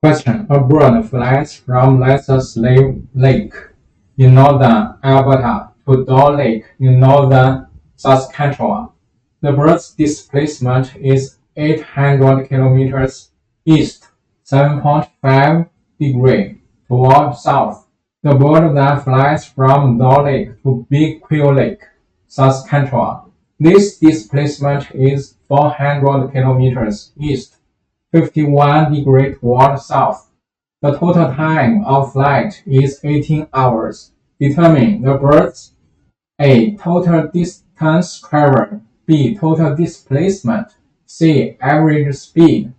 Question. A bird flies from Dore Lake in northern Alberta to Dore Lake in northern Saskatchewan. The bird's displacement is 800 kilometers east, 7.5 degrees toward south. The bird then flies from Dore Lake to Big Quill Lake, Saskatchewan. This displacement is 400 kilometers east, 51 degrees toward south. The total time of flight is 18 hours. Determine the bird's A. Total distance traveled, B. Total displacement, C. Average speed,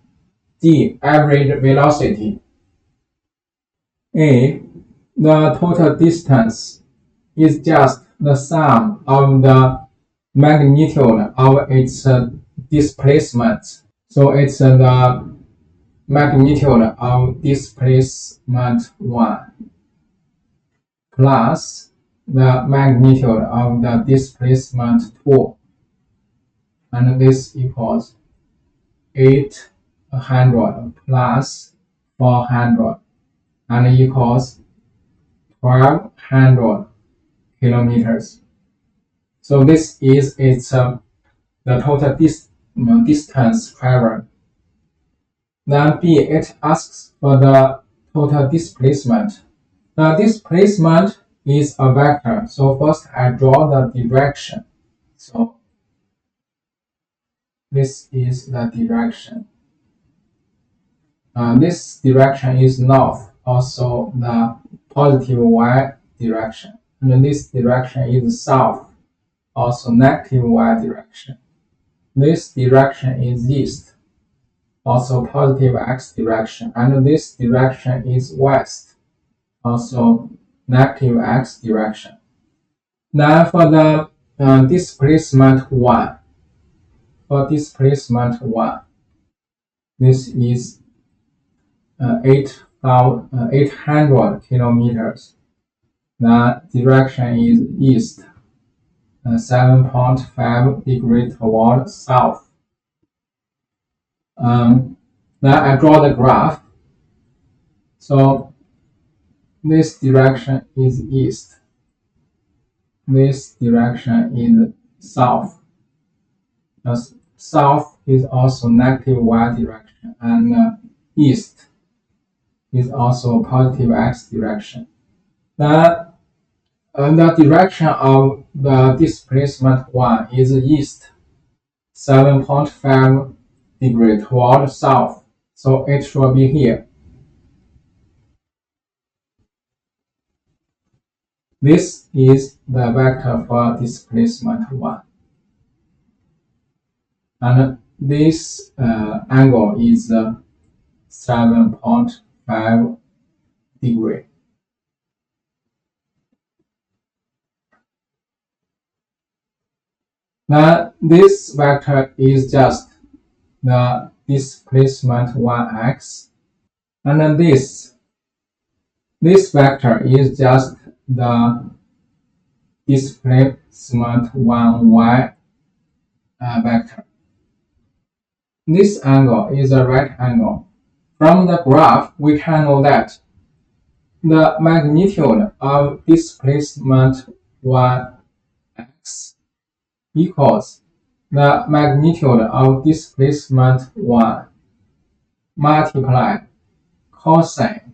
D. Average velocity. A. The total distance is just the sum of the magnitude of its displacement. So it's the magnitude of displacement 1 plus the magnitude of the displacement 2. And this equals 800 plus 400 and equals 1200 kilometers. So this is the total distance traveled. Then B, it asks for the total displacement. The displacement is a vector. So first I draw the direction. So this is the direction. This direction is north, also the positive y direction. And this direction is south, also negative y direction. This direction is east, also positive x direction. And this direction is west, also negative x direction. Now for the displacement 1, this is 800 kilometers. The direction is east, 7.5 degrees toward south. Then I draw the graph. So this direction is east. This direction is south. The south is also negative y direction, and east is also positive x direction. The direction of the displacement 1 is east, 7.5 degrees toward south. So it should be here. This is the vector for displacement 1. And this angle is 7.5 degrees. Now this vector is just the displacement 1x, and then this vector is just the displacement 1y vector. This angle is a right angle. From the graph, we can know that the magnitude of displacement 1x equals the magnitude of displacement 1 multiply cosine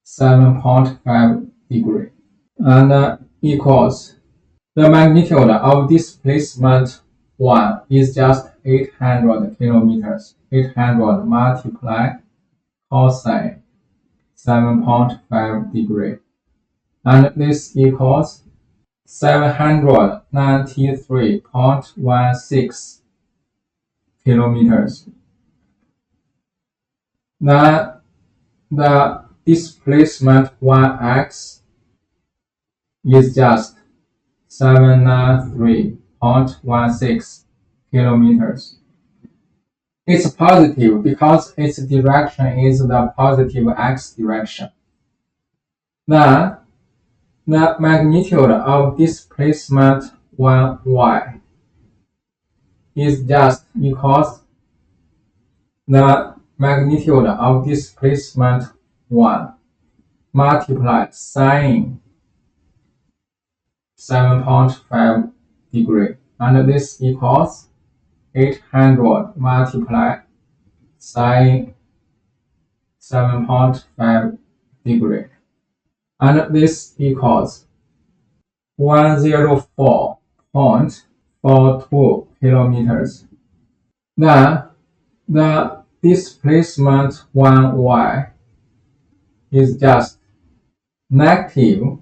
7.5 degrees, and equals the magnitude of displacement 1 is just 800 kilometers. 800 multiply cosine 7.5 degrees, and this equals 793.16 kilometers. Now the displacement 1x is just 793.16 kilometers. It's positive because its direction is the positive x direction. Then the magnitude of displacement 1y is just equals the magnitude of displacement 1 multiply sine 7.5 degree, and this equals 800 multiply sine 7.5 degree, and this equals 104.42 kilometers. Then the displacement 1y is just negative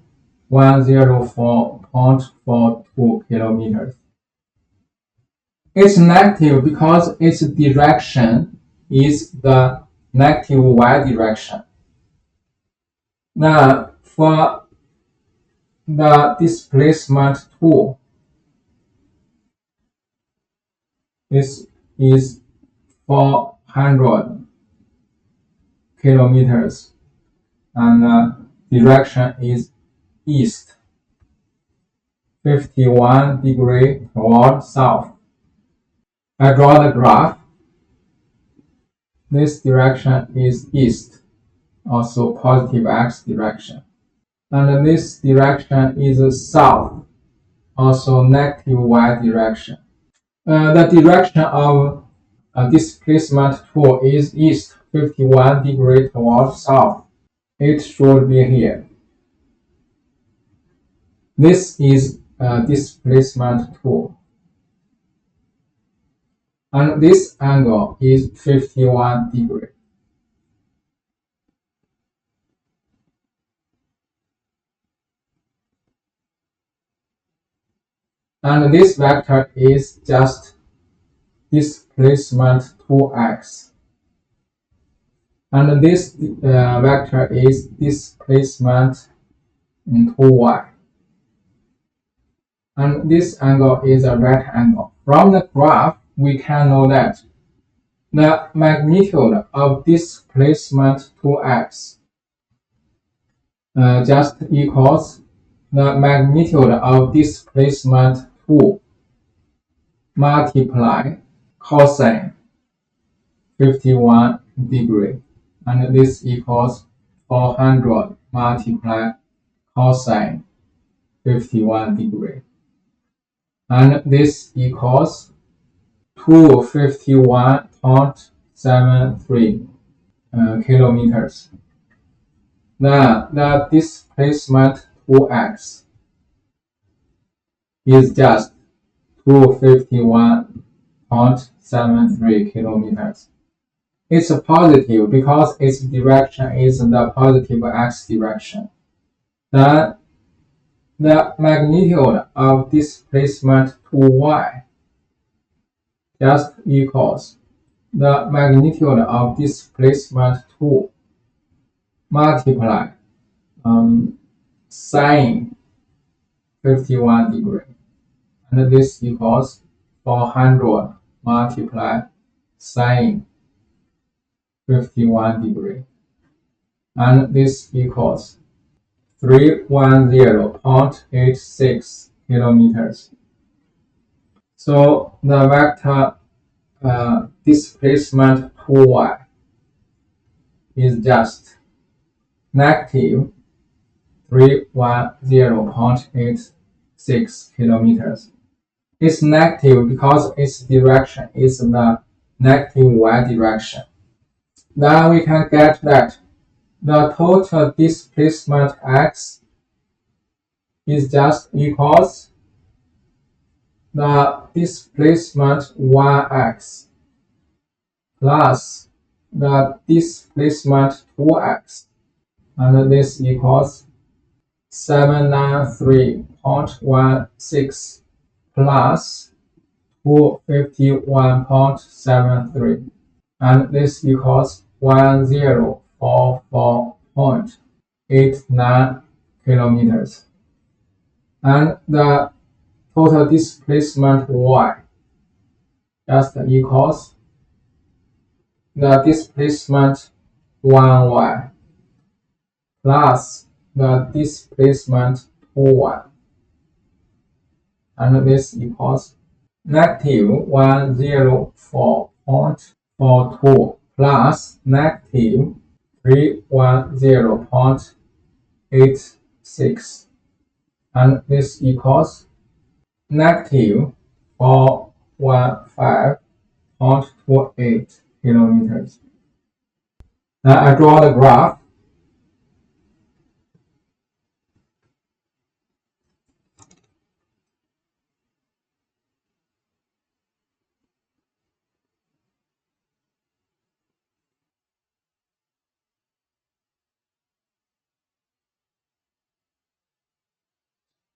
104.42 kilometers. It's negative because its direction is the negative y direction. Now, for the displacement 2, this is 400 kilometers, and the direction is east, 51 degree toward south. I draw the graph. This direction is east, also positive x direction. And this direction is south, also negative y direction. The direction of displacement 2 is east, 51 degree toward south. It should be here. This is displacement 2. And this angle is 51 degree. And this vector is just displacement 2x. And this vector is displacement 2y. And this angle is a right angle. From the graph, we can know that the magnitude of displacement 2x just equals the magnitude of displacement 2 multiply cosine 51 degree, and this equals 400 multiply cosine 51 degree, and this equals 251.73 kilometers. Then the displacement 2x is just 251.73 kilometers. It's positive because its direction is the positive x direction. Then the magnitude of displacement 2y just equals the magnitude of displacement 2 multiply sine 51 degree, and this equals 400 multiply sine 51 degree, and this equals 310.86 kilometers. So the vector displacement 2y is just negative 310.86 kilometers. It's negative because its direction is the negative y direction. Then we can get that the total displacement x is just equals the displacement yx plus the displacement 2x, and this equals 793.16 plus 251.73, and this equals 1044.89 kilometers. And the total displacement y just equals the displacement 1y plus the displacement 2y, and this equals negative 104.42 plus negative 310.86, and this equals negative 415.28 kilometers. Now I draw the graph.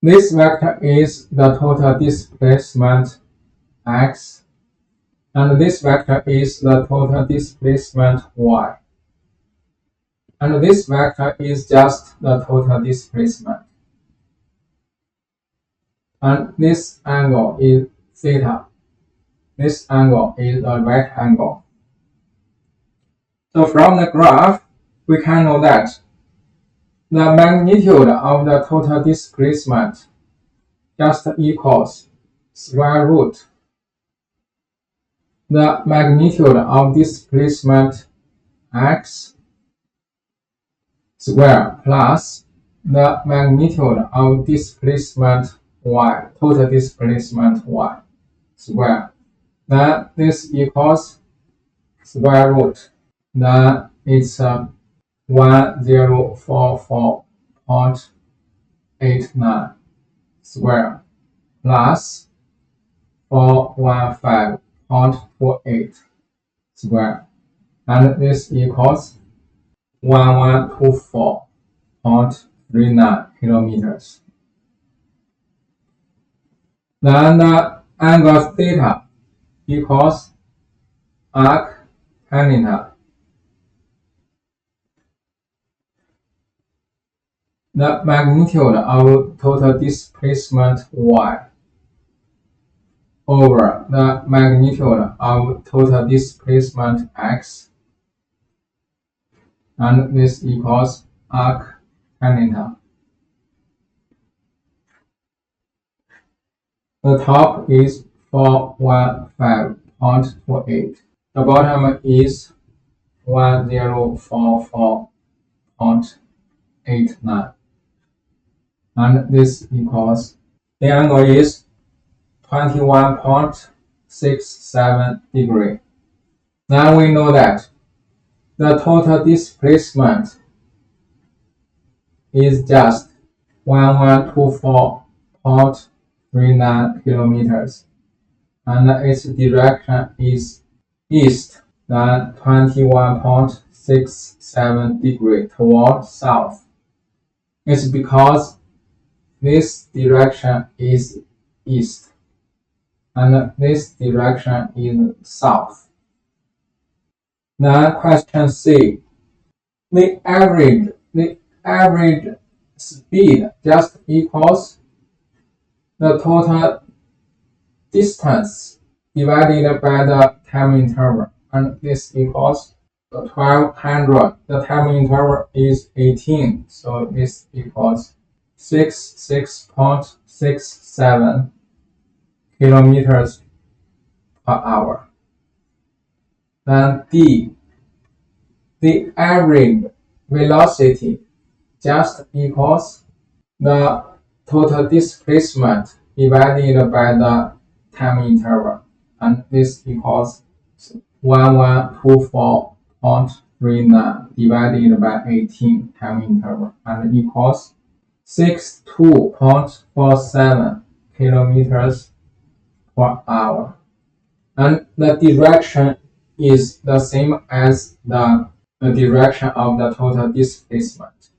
This vector is the total displacement x, and this vector is the total displacement y. And this vector is just the total displacement. And this angle is theta. This angle is a right angle. So from the graph, we can know that the magnitude of the total displacement just equals square root the magnitude of displacement x square plus the magnitude of displacement y, total displacement y square. Then this equals square root. Then it's 1044.89 square plus 415.48 square, and this equals 1124.39 kilometers. Then the angle theta equals arc tan. The magnitude of total displacement y over the magnitude of total displacement x, and this equals arc tan. The top is 415.48. The bottom is 1044.89. And this equals, the angle is 21.67 degrees. Now we know that the total displacement is just 1124.39 kilometers, and its direction is east, then 21.67 degrees toward south. It's because this direction is east, and this direction is south. Then question C. The average speed just equals the total distance divided by the time interval, and this equals 1200. The time interval is 18, so this equals 66.67 kilometers per hour. Then D, the average velocity just equals the total displacement divided by the time interval, and this equals 1124.39 divided by 18 time interval, and equals 62.47 kilometers per hour. And the direction is the same as the direction of the total displacement.